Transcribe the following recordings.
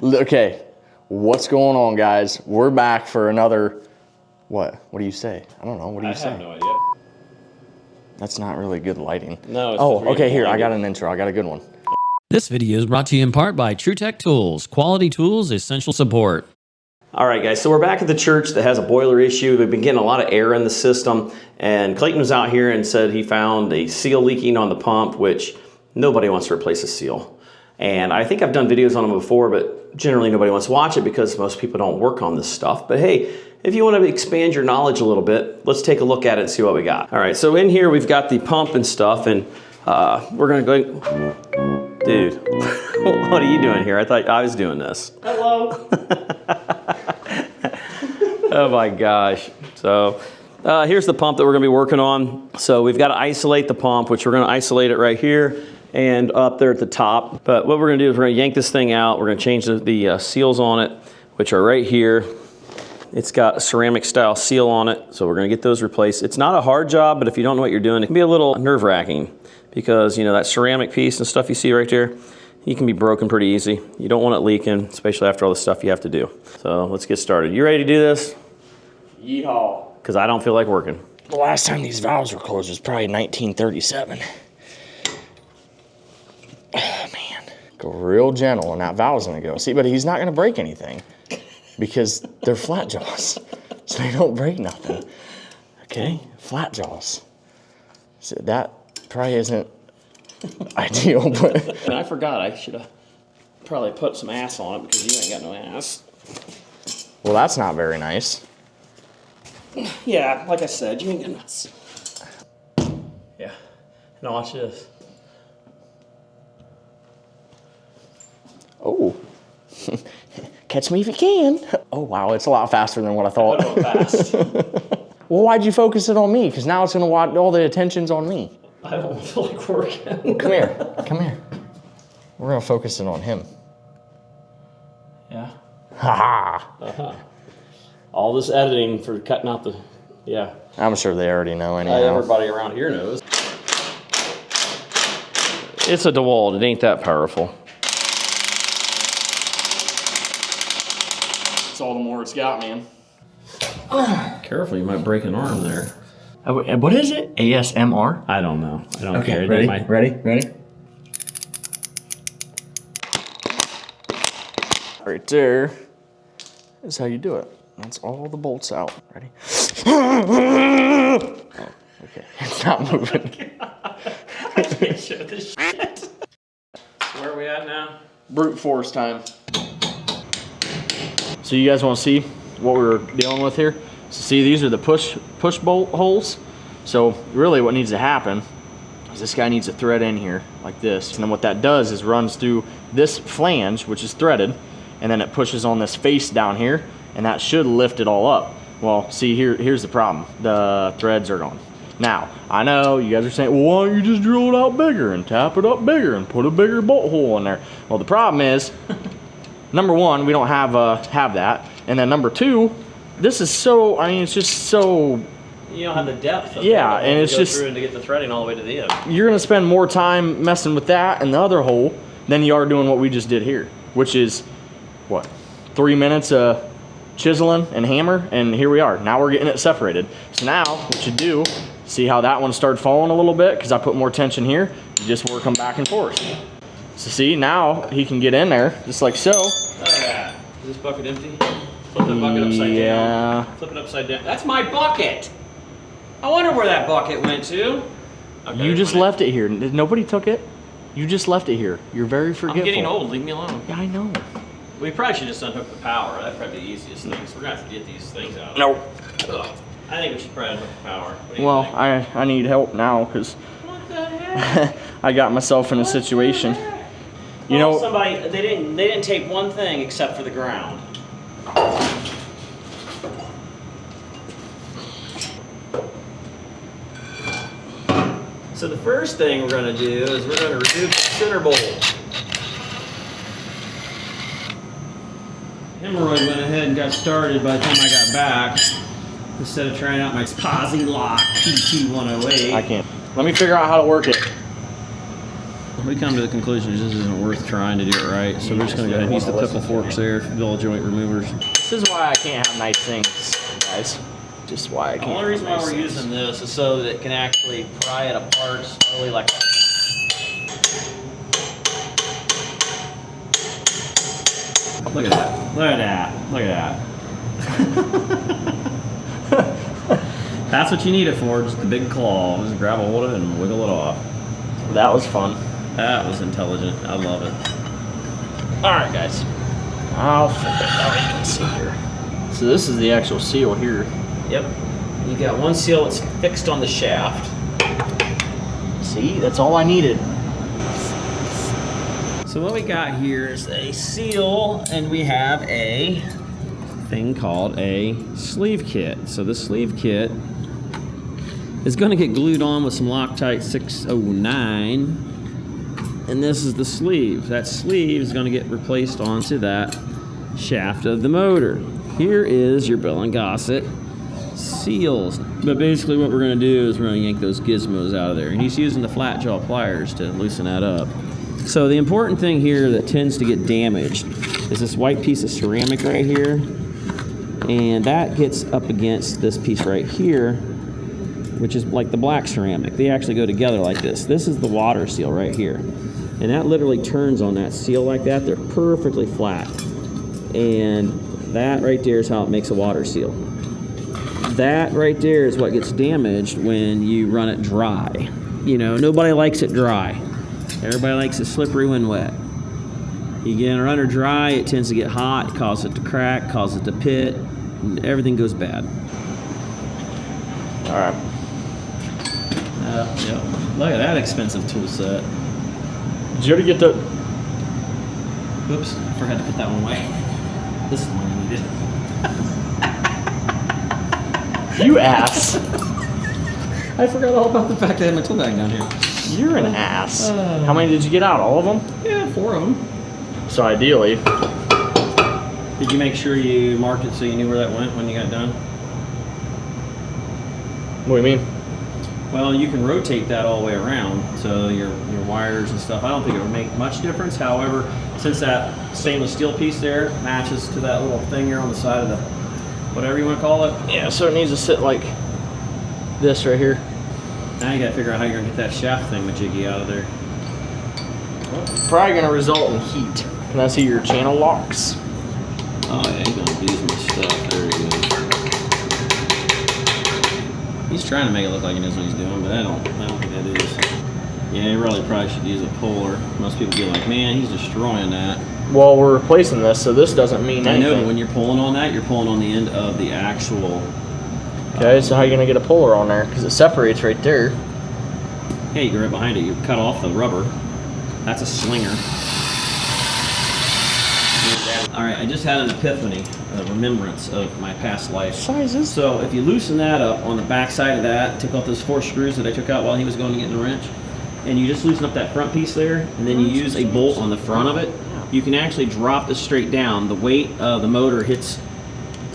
Okay, what's going on, guys? We're back for another, what do you say? I don't know, what do you say? I have no idea. That's not really good lighting. No, it's oh, okay, here, I got an intro. I got a good one. This video is brought to you in part by TruTech Tools. Quality tools, essential support. All right, guys, so we're back at the church that has a boiler issue. We've been getting a lot of air in the system, and Clayton was out here and said he found a seal leaking on the pump, which nobody wants to replace a seal. And I think I've done videos on them before, but generally nobody wants to watch it because most people don't work on this stuff. But hey, if you want to expand your knowledge a little bit, let's take a look at it and see what we got. All right, so in here we've got the pump and stuff, and we're gonna go, dude, what are you doing here? I thought I was doing this. Hello. Oh my gosh. So here's the pump that we're gonna be working on. So we've got to isolate the pump, which we're gonna isolate it right here and up there at the top. But what we're gonna do is we're gonna yank this thing out. We're gonna change the seals on it, which are right here. It's got a ceramic style seal on it, so we're gonna get those replaced. It's not a hard job, but if you don't know what you're doing, it can be a little nerve-wracking because, you know, that ceramic piece and stuff you see right there, you can be broken pretty easy. You don't want it leaking, especially after all the stuff you have to do. So let's get started. You ready to do this? Yeehaw. Because I don't feel like working. The last time these valves were closed was probably 1937. Oh, man. Go real gentle and that valve's gonna go. See, but he's not gonna break anything because they're flat jaws, so they don't break nothing. Okay, flat jaws. So that probably isn't ideal, but. And I forgot, I should have probably put some ass on it because you ain't got no ass. Well, that's not very nice. Yeah, like I said, you ain't got no ass. Yeah. Now watch this. Oh. Catch me if you can. Oh, wow, it's a lot faster than what I thought. A little fast. Well, why'd you focus it on me? Because now it's gonna want all the attention's on me. I don't feel like working. Come here, come here. We're gonna focus it on him. Yeah. Ha All this editing for cutting out the, yeah. I'm sure they already know anyhow. Everybody around here knows. It's a DeWalt, it ain't that powerful. It's all the more it's got, man. Careful, you might break an arm there. What is it? ASMR? I don't know. I don't Okay, care. ready? Might... Ready? Right there is how you do it. That's all the bolts out. Ready? Oh, okay. It's not moving. I can't show this shit. So where are we at now? Brute force time. So you guys want to see what we're dealing with here? So see, these are the push bolt holes. So really what needs to happen is this guy needs to thread in here like this. And then what that does is runs through this flange, which is threaded, and then it pushes on this face down here, and that should lift it all up. Well, see, here's the problem. The threads are gone. Now, I know you guys are saying, well, why don't you just drill it out bigger and tap it up bigger and put a bigger bolt hole in there? Well, the problem is, number one, we don't have that. And then number two, this is so, I mean, it's just so. You don't have the depth of yeah, it and it's to go just. through and to get the threading all the way to the end. You're gonna spend more time messing with that and the other hole than you are doing what we just did here, which is, what, 3 minutes of chiseling and hammer, and here we are. Now we're getting it separated. So now, what you do, see how that one started falling a little bit because I put more tension here, you just work them back and forth. So see, now he can get in there, just like so. Oh yeah. Is this bucket empty? Flip the bucket upside down. Flip it upside down. That's my bucket! I wonder where that bucket went to. Okay, You just left it here. Nobody took it. You just left it here. You're very forgetful. I'm getting old, leave me alone. Yeah, I know. We probably should just unhook the power. That's probably the easiest thing. So we're gonna have to get these things out. Nope. Ugh. I think we should probably unhook the power. What do you Well, think? I need help now because What the heck? I got myself in a situation. You Well, know, somebody they didn't take one thing except for the ground. So the first thing we're going to do is we're going to remove the center bolt. Hemorrhoid went ahead and got started by the time I got back. Instead of trying out my Spazi Lock PT108. I can't. Let me figure out how to work it. we come to the conclusion that this isn't worth trying to do it right. So we're just gonna go ahead and use the pickle forks there, ball joint removers. This is why I can't have nice things, guys. Just why I can't. The only reason why we're using this is so that it can actually pry it apart slowly like that. Look at that. Look at that. Look at that. That's what you need it for, just the big claw. Just grab a hold of it and wiggle it off. That was fun. That was intelligent. I love it. All right, guys. I'll flip it out. You can see here. So this is the actual seal here. Yep. You got one seal that's fixed on the shaft. See, that's all I needed. So what we got here is a seal, and we have a thing called a sleeve kit. So the sleeve kit is going to get glued on with some Loctite 609, and this is the sleeve. That sleeve is going to get replaced onto that shaft of the motor. Here is your Bell & Gossett seals. But basically what we're going to do is we're going to yank those gizmos out of there, and he's using the flat jaw pliers to loosen that up. So the important thing here that tends to get damaged is this white piece of ceramic right here, and that gets up against this piece right here, which is like the black ceramic. They actually go together like this. This is the water seal right here, and that literally turns on that seal like that. They're perfectly flat, and that right there is how it makes a water seal. That right there is what gets damaged when you run it dry. You know, nobody likes it dry. Everybody likes it slippery when wet. You get it under dry, it tends to get hot, causes it to crack, causes it to pit, and everything goes bad. All right. Yep. Look at that expensive tool set. Did you already get the... Oops, I forgot to put that one away. This is the one I needed. You ass. I forgot all about the fact that I had my tool bag down here. You're an ass. How many did you get out? All of them? Yeah, 4 of them. So ideally... Did you make sure you marked it so you knew where that went when you got done? What do you mean? Well, you can rotate that all the way around, so your wires and stuff. I don't think it would make much difference. However, since that stainless steel piece there matches to that little thing here on the side of the, whatever you want to call it. Yeah, so it needs to sit like this right here. Now you got to figure out how you're going to get that shaft thing majiggy out of there. It's probably going to result in heat. Can I see your channel locks? Oh yeah, he's going to abuse my stuff. There he goes. He's trying to make it look like he knows what he's doing, but I don't think that is. Yeah, he really probably should use a puller. Most people be like, man, he's destroying that. Well, we're replacing this, so this doesn't mean anything. I know, but when you're pulling on that, you're pulling on the end of the actual... Okay, so how are you going to get a puller on there? Because it separates right there. Yeah, you go right behind it. You cut off the rubber. That's a slinger. All right, I just had an epiphany, a remembrance of my past life. Sizes? So if you loosen that up on the back side of that, took off those 4 screws that I took out while he was going to get in the wrench, and you just loosen up that front piece there, and then you use a bolt on the front of it, you can actually drop this straight down. The weight of the motor hits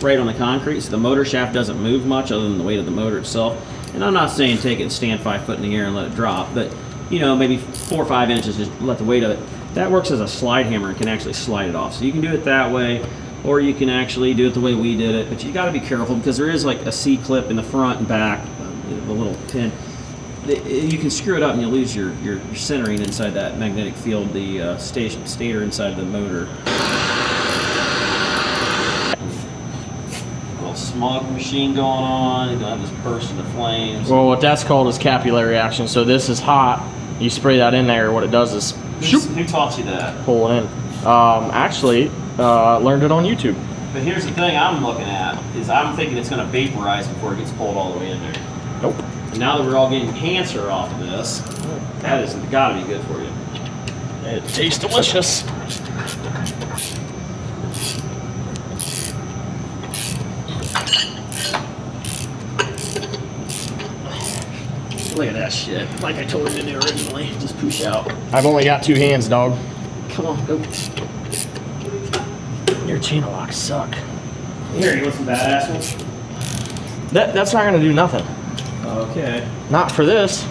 right on the concrete, so the motor shaft doesn't move much other than the weight of the motor itself. And I'm not saying take it and stand 5 foot in the air and let it drop, but you know, maybe 4 or 5 inches, just let the weight of it. That works as a slide hammer and can actually slide it off. So you can do it that way, or you can actually do it the way we did it, but you got to be careful because there is like a C-clip in the front and back, the little pin. You can screw it up and you'll lose your centering inside that magnetic field, the stator inside the motor. Little smog machine going on. You're gonna have this burst into flames. Well, what that's called is capillary action. So this is hot. You spray that in there, what it does is Who taught you that? pull it in. Actually, learned it on YouTube. But here's the thing I'm looking at, is I'm thinking it's gonna vaporize before it gets pulled all the way in there. Nope. And now that we're all getting cancer off of this, that has gotta be good for you. It tastes delicious. Look at that shit. Like I told you to do originally. Just push out. I've only got 2 hands, dog. Come on, go. Your channel locks suck. Here, you want some badass ones? That's not gonna do nothing. Okay. Not for this.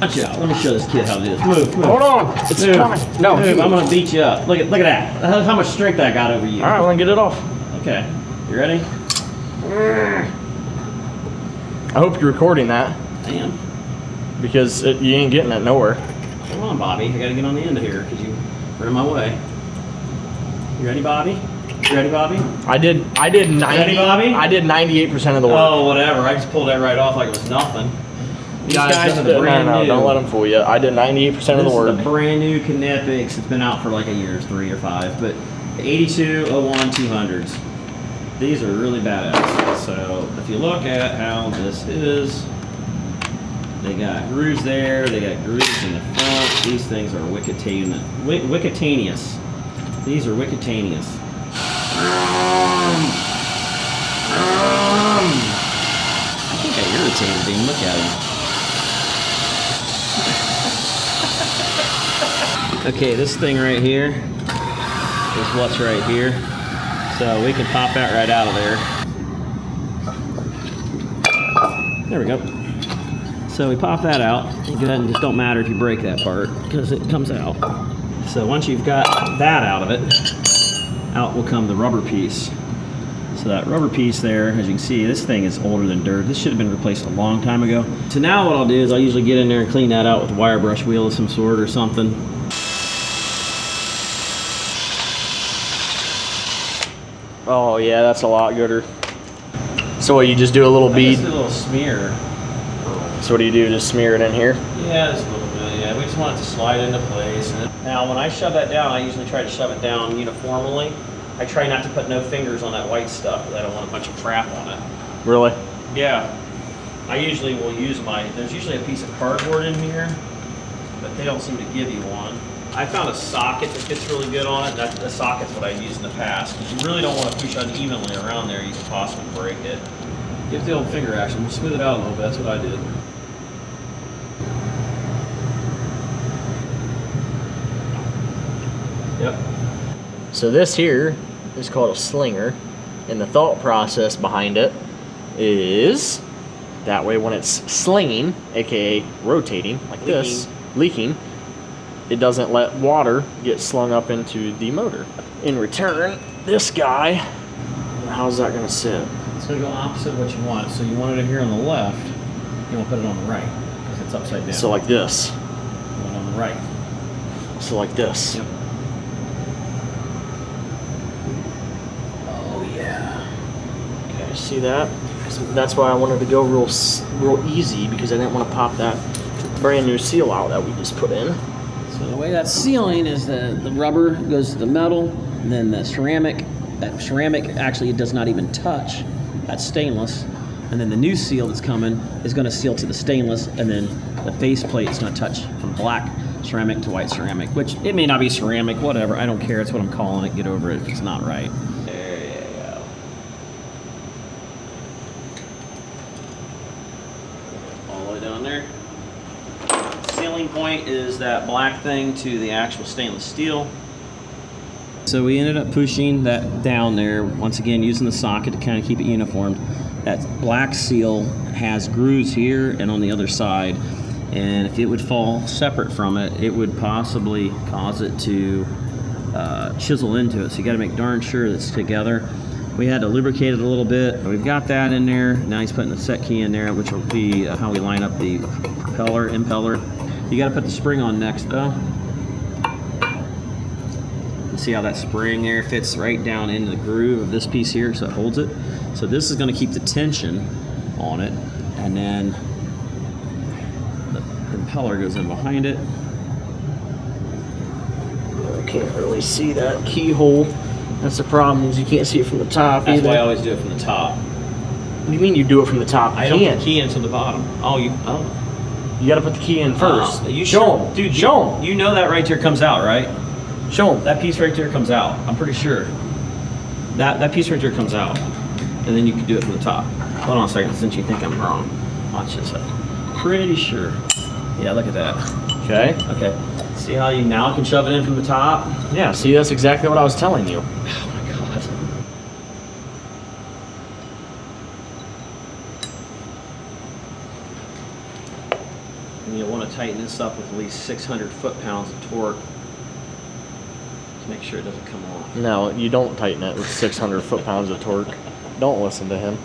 Watch out. Let me show this kid how to do this. Move, move. Hold on. It's coming. No, move. I'm gonna beat you up. Look at that. Look how much strength I got over you. All right, I'm gonna get it off. Okay. You ready? I hope you're recording that I am. because you ain't getting it nowhere. Come on, Bobby. I gotta get on the end of here because you were in my way. You ready, Bobby? You ready, Bobby? I did 90. Ready, Bobby? I did 98% of the work. Oh, whatever. I just pulled that right off like it was nothing. These guys are the brand new. Don't let them fool you. I did 98% of the work. This is the brand new Kinetics. It's been out for like a year, 3 or 5, but 82, 01, 200s. These are really badass. So if you look at how this is, they got grooves there, they got grooves in the front. These things are wicketaneous. These are wicketaneous. I think I irritated him. Look at him. Okay, this thing right here is what's right here. So we can pop that right out of there. There we go. So we pop that out. You go ahead and just don't matter if you break that part because it comes out. So once you've got that out of it, out will come the rubber piece. So that rubber piece there, as you can see, this thing is older than dirt. This should have been replaced a long time ago. So now what I'll do is I'll usually get in there and clean that out with a wire brush wheel of some sort or something. Oh yeah, that's a lot gooder. So what, you just do a little bead? Just a little smear. So what do you do, just smear it in here? Yeah, just a little bit, yeah. We just want it to slide into place. Now when I shove that down, I usually try to shove it down uniformly. I try not to put no fingers on that white stuff because I don't want a bunch of crap on it. Really? Yeah. I usually will use there's usually a piece of cardboard in here, but they don't seem to give you one. I found a socket that fits really good on it. The socket's what I've used in the past. Because you really don't want to push unevenly around there. You can possibly break it. Give the old finger action. We'll smooth it out a little bit. That's what I did. Yep. So this here is called a slinger, and the thought process behind it is that way when it's slinging, aka rotating like this, leaking, it doesn't let water get slung up into the motor. In return, this guy, how's that gonna sit? It's gonna go opposite of what you want. So you want it here on the left, you want to put it on the right because it's upside down. So like this. You want it on the right. So like this. Yep. Oh yeah. Okay, see that? So that's why I wanted to go real easy because I didn't want to pop that brand new seal out that we just put in. So the way that's sealing is the rubber goes to the metal, and then the ceramic. That ceramic actually it does not even touch. That's stainless. And then the new seal that's coming is going to seal to the stainless, and then the face plate is going to touch from black ceramic to white ceramic, which it may not be ceramic, whatever. I don't care. It's what I'm calling it. Get over it if it's not right. There you go. All the way down there. Sealing point is that black thing to the actual stainless steel. So we ended up pushing that down there, once again using the socket to kind of keep it uniformed. That black seal has grooves here and on the other side, and if it would fall separate from it, it would possibly cause it to chisel into it. So you got to make darn sure that's together. We had to lubricate it a little bit. We've got that in there. Now he's putting the set key in there, which will be how we line up the impeller. You got to put the spring on next though. See how that spring there fits right down into the groove of this piece here, so it holds it. So this is going to keep the tension on it, and then the impeller goes in behind it. I can't really see that keyhole. That's the problem, is you can't see it from the top That's either. why I always do it from the top. What do you mean you do it from the top? I don't put the key into the bottom. Oh, you got to put the key in first. You show sure? them. Dude, Show them. You know that right there comes out, right? Show them. That piece right there comes out. I'm pretty sure. That piece right there comes out. And then you can do it from the top. Hold on a second, since you think I'm wrong. Watch this. Pretty sure. Yeah, look at that. Okay. Okay. See how you now can shove it in from the top? Yeah, see, that's exactly what I was telling you. Oh my God. And you'll want to tighten this up with at least 600 foot-pounds of torque to make sure it doesn't come off. No, you don't tighten it with 600 foot-pounds of torque. Don't listen to him.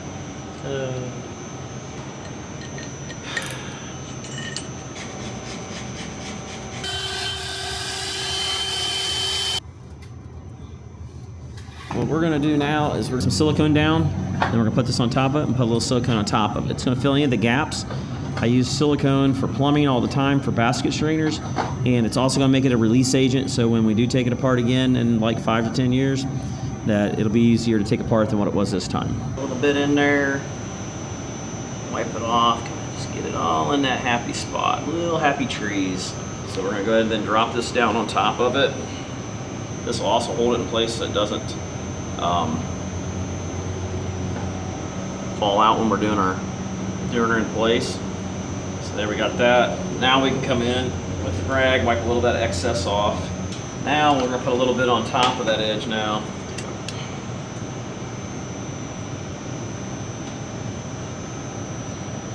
What we're gonna do now is we're gonna put some silicone down, then we're gonna put this on top of it and put a little silicone on top of it. It's gonna fill in the gaps. I use silicone for plumbing all the time for basket strainers, and it's also gonna make it a release agent, so when we do take it apart again in like 5 to 10 years, that it'll be easier to take apart than what it was this time. A little bit in there, wipe it off, just get it all in that happy spot, little happy trees. So we're gonna go ahead and then drop this down on top of it. This will also hold it in place so it doesn't fall out when we're doing her in place. So there we got that. Now we can come in with the rag, wipe a little of that excess off. Now we're gonna put a little bit on top of that edge now.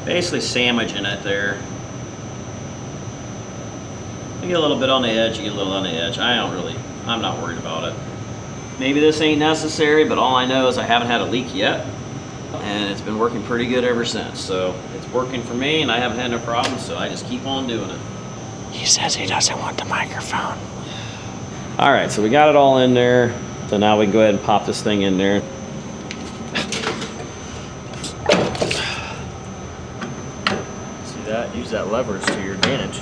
Basically sandwiching it there. You get a little bit on the edge, you get a little on the edge. I'm not worried about it. Maybe this ain't necessary, but all I know is I haven't had a leak yet. And it's been working pretty good ever since. So it's working for me and I haven't had no problems, so I just keep on doing it. He says he doesn't want the microphone. All right, so we got it all in there. So now we can go ahead and pop this thing in there. See that? Use that leverage to your advantage.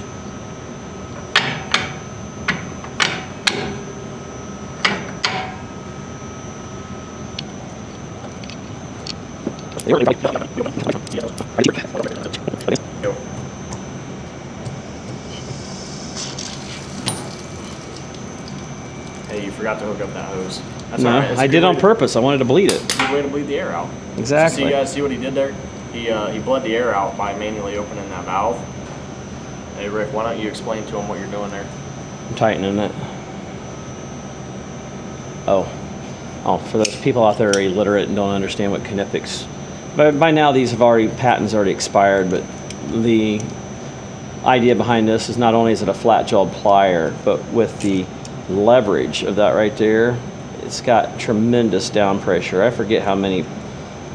Hey, you forgot to hook up that hose. That's No, all right. I did on purpose. I wanted to bleed it. Good way to bleed the air out. Exactly. So you guys see what he did there? He bled the air out by manually opening that valve. Hey Rick, why don't you explain to him what you're doing there? I'm tightening it. Oh, for those people out there who are illiterate and don't understand what conifics. But by now these patents already expired, but the idea behind this is not only is it a flat jawed plier, but with the leverage of that right there, it's got tremendous down pressure. I forget how many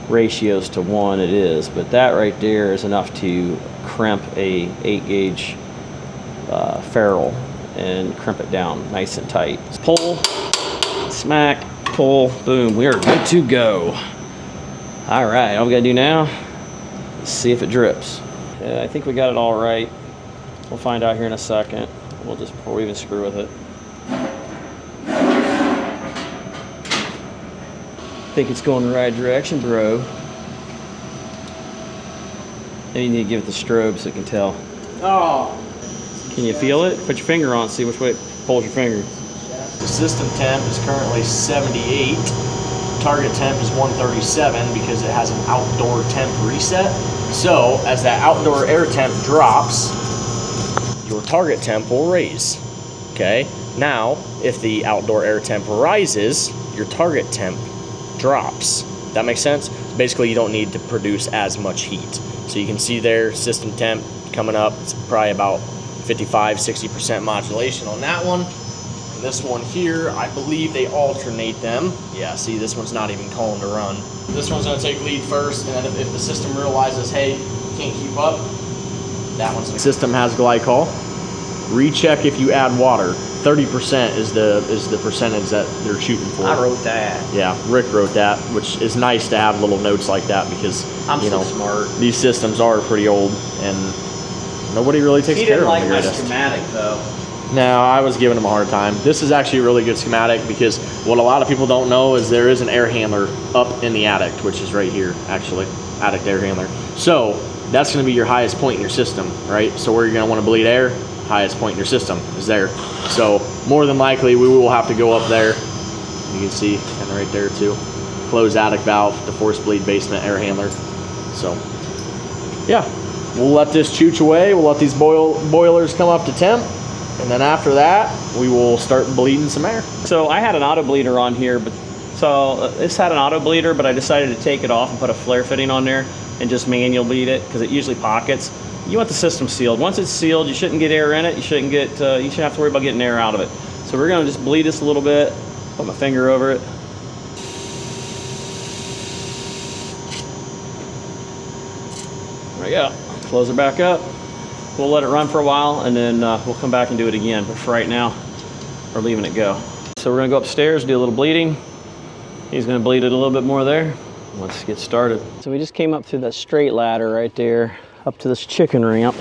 ratios to 1 it is, but that right there is enough to crimp a 8-gauge ferrule and crimp it down nice and tight. Pull, smack, pull, boom, we are good to go. All right, all we gotta do now is see if it drips. Yeah, I think we got it all right. We'll find out here in a second. Before we even screw with it. Think it's going the right direction, bro. Maybe you need to give it the strobe so it can tell. Oh. Can you feel it? Put your finger on, see which way it pulls your finger. The system temp is currently 78. Target temp is 137 because it has an outdoor temp reset. So as that outdoor air temp drops, your target temp will raise. Okay? Now, if the outdoor air temp rises, your target temp drops. That makes sense? Basically, you don't need to produce as much heat. So you can see there, system temp coming up. It's probably about 55-60% modulation on that one. And this one here, I believe they alternate them. Yeah, see, this one's not even calling to run. This one's gonna take lead first, and then if the system realizes, hey, can't keep up, that one's gonna... System has glycol. Recheck if you add water. 30% is the percentage that they're shooting for. I wrote that. Yeah, Rick wrote that, which is nice to have little notes like that because I'm so smart. These systems are pretty old and nobody really takes care of them. He didn't like my schematic though. No, I was giving him a hard time. This is actually a really good schematic because what a lot of people don't know is there is an air handler up in the attic, which is right here, actually, attic air handler. So that's going to be your highest point in your system, right? So where you're going to want to bleed air, highest point in your system is there. So more than likely we will have to go up there. You can see kind of right there too. Close attic valve, the force bleed basement air handler. So yeah, we'll let this chooch away. We'll let these boilers come up to temp. And then after that, we will start bleeding some air. So I had an auto bleeder on here, this had an auto bleeder, but I decided to take it off and put a flare fitting on there and just manual bleed it because it usually pockets. you want the system sealed. Once it's sealed, you shouldn't get air in it. You shouldn't have to worry about getting air out of it. So we're gonna just bleed this a little bit, put my finger over it. There we go. Close it back up. We'll let it run for a while, and then we'll come back and do it again. But for right now, we're leaving it go. So we're gonna go upstairs, do a little bleeding. He's gonna bleed it a little bit more there. Let's get started. So we just came up through that straight ladder right there, up to this chicken ramp.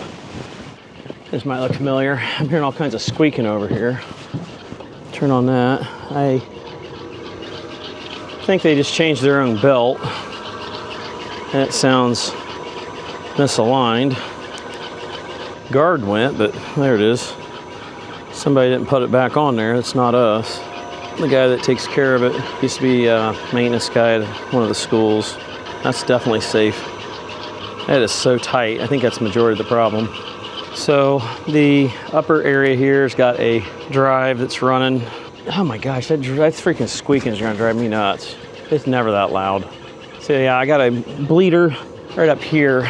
This might look familiar. I'm hearing all kinds of squeaking over here. Turn on that. I think they just changed their own belt. That sounds misaligned. Guard went, but there it is. Somebody didn't put it back on there. It's not us. The guy that takes care of it used to be a maintenance guy at one of the schools. That's definitely safe. That is so tight. I think that's the majority of the problem. So the upper area here has got a drive that's running. Oh my gosh, that freaking squeaking is gonna drive me nuts. It's never that loud. So yeah, I got a bleeder right up here,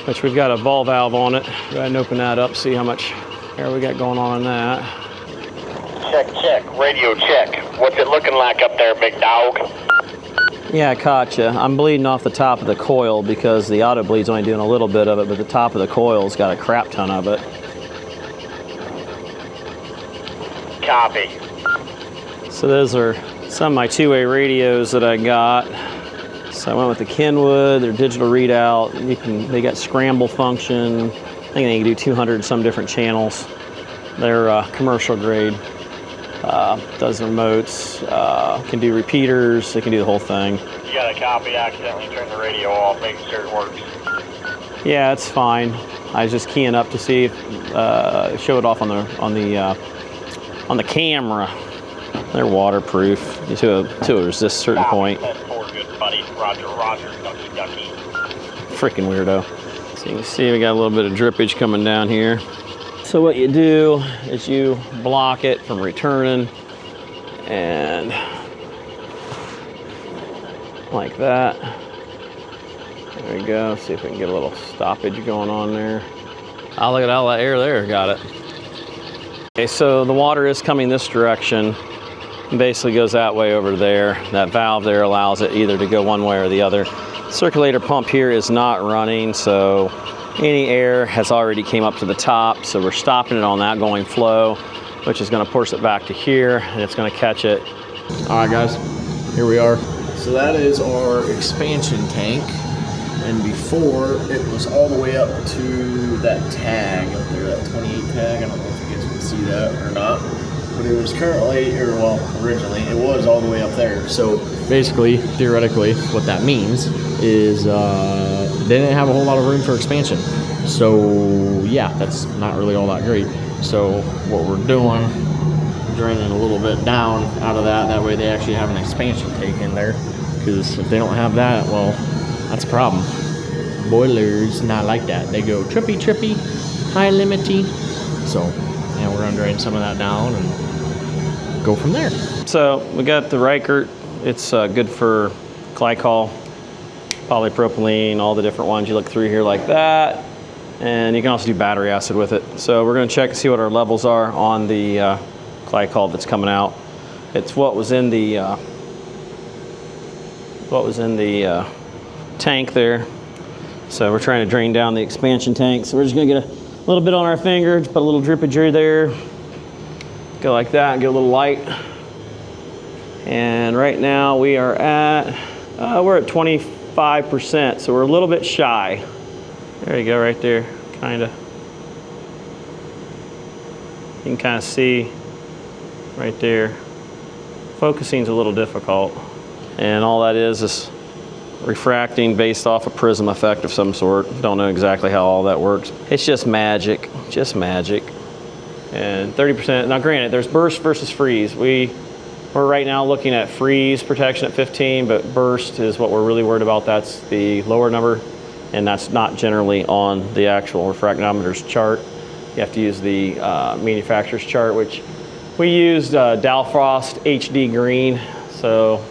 which we've got a ball valve on it. Go ahead and open that up, see how much air we got going on in that. Check, radio check. What's it looking like up there, big dog? Yeah, I caught you. I'm bleeding off the top of the coil because the auto bleed's only doing a little bit of it, but the top of the coil's got a crap ton of it. Copy. So those are some of my two-way radios that I got. So I went with the Kenwood, their digital readout. They got scramble function. I think they can do 200 some different channels. They're commercial grade. Does remotes, can do repeaters, they can do the whole thing. You got a copy, accidentally turned the radio off, making sure it works. Yeah, it's fine. I was just keying up to see if show it off on the camera. They're waterproof to a resist certain point. Good buddy. Roger, ducky, ducky. Freaking weirdo. So you can see we got a little bit of drippage coming down here. So what you do is you block it from returning, and like that. There we go. See if we can get a little stoppage going on there. Oh, look at all that air there. Got it. Okay, so the water is coming this direction. Basically goes that way over there. That valve there allows it either to go one way or the other. Circulator pump here is not running, so any air has already came up to the top, so we're stopping it on that going flow, which is going to push it back to here, and it's going to catch it. All right, guys, here we are. So that is our expansion tank, and before it was all the way up to that tag up there, that 28 tag. I don't know if you guys can see that or not, but it was currently, or well, originally, it was all the way up there. So basically, theoretically, what that means is they didn't have a whole lot of room for expansion. So yeah, that's not really all that great. So what we're doing, draining a little bit down out of that. That way they actually have an expansion tank in there. Because if they don't have that, well, that's a problem. Boilers not like that. They go trippy, high limity. So yeah, we're gonna drain some of that down and go from there. So we got the Reichert. It's good for glycol, polypropylene, all the different ones you look through here like that. And you can also do battery acid with it. So we're gonna check and see what our levels are on the glycol that's coming out. It's what was in the tank there. So we're trying to drain down the expansion tank. So we're just gonna get a little bit on our finger, just put a little drippage there. Go like that and get a little light. And right now we are at, we're at 25%, so we're a little bit shy. There you go, right there, kinda. You can kind of see right there. Focusing's a little difficult. And all that is refracting based off a prism effect of some sort. Don't know exactly how all that works. It's just magic, just magic. And 30%, now granted, there's burst versus freeze. We're right now looking at freeze protection at 15, but burst is what we're really worried about. That's the lower number, and that's not generally on the actual refractometer's chart. You have to use the manufacturer's chart, which we used Dalfrost HD green. So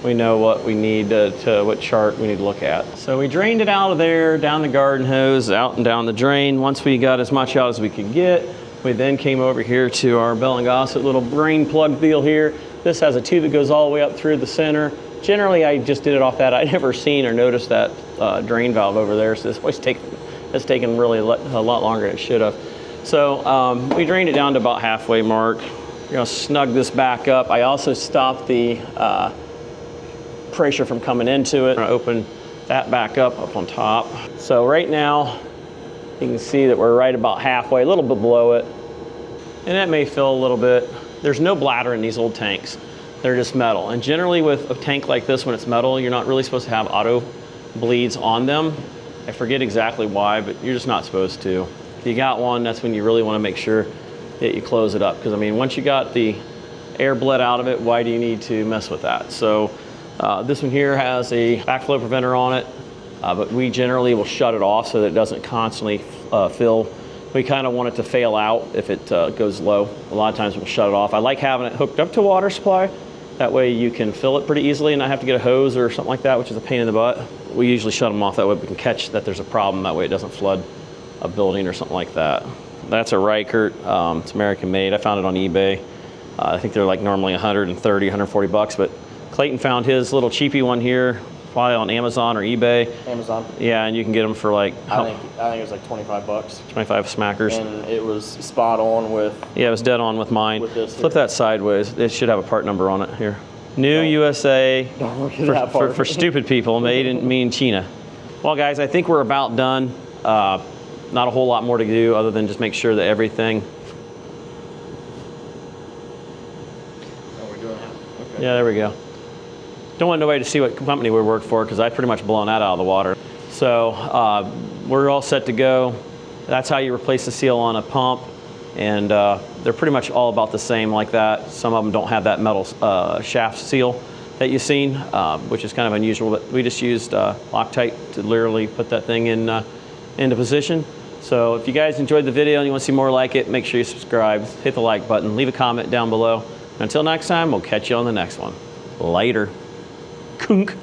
we know what we need what chart we need to look at. So we drained it out of there, down the garden hose, out and down the drain. Once we got as much out as we could get, we then came over here to our Bell & Gossett little drain plug deal here. This has a tube that goes all the way up through the center. Generally, I just did it off that. I'd never seen or noticed that drain valve over there, so it's taken really a lot longer than it should have. So we drained it down to about halfway mark. We're gonna snug this back up. I also stopped the pressure from coming into it. I'm gonna open that back up on top. So right now, you can see that we're right about halfway, a little bit below it. And that may fill a little bit. There's no bladder in these old tanks. They're just metal. And generally with a tank like this, when it's metal, you're not really supposed to have auto bleeds on them. I forget exactly why, but you're just not supposed to. If you got one, that's when you really want to make sure that you close it up. Because I mean, once you got the air bled out of it, why do you need to mess with that? So this one here has a backflow preventer on it, but we generally will shut it off so that it doesn't constantly fill. We kind of want it to fail out if it goes low. A lot of times we'll shut it off. I like having it hooked up to a water supply. That way you can fill it pretty easily and not have to get a hose or something like that, which is a pain in the butt. We usually shut them off that way we can catch that there's a problem. That way it doesn't flood a building or something like that. That's a Reichert. It's American made. I found it on eBay. I think they're like normally 130, 140 bucks, but Clayton found his little cheapy one here, probably on Amazon or eBay. Amazon. Yeah, and you can get them for like, I think it was like 25 bucks. 25 smackers. And it was spot on with. Yeah, it was dead on with mine. With this Flip that sideways. It should have a part number on it here. New USA Don't look at that part. for stupid people, made in China. Well, guys, I think we're about done. Not a whole lot more to do other than just make sure that everything. Oh, we're doing that? Okay. Yeah, there we go. Don't want nobody to see what company we work for because I've pretty much blown that out of the water. So we're all set to go. That's how you replace the seal on a pump. And they're pretty much all about the same like that. Some of them don't have that metal shaft seal that you've seen, which is kind of unusual, but we just used Loctite to literally put that thing into position. So if you guys enjoyed the video and you want to see more like it, make sure you subscribe, hit the like button, leave a comment down below. Until next time, we'll catch you on the next one. Later. Kunk.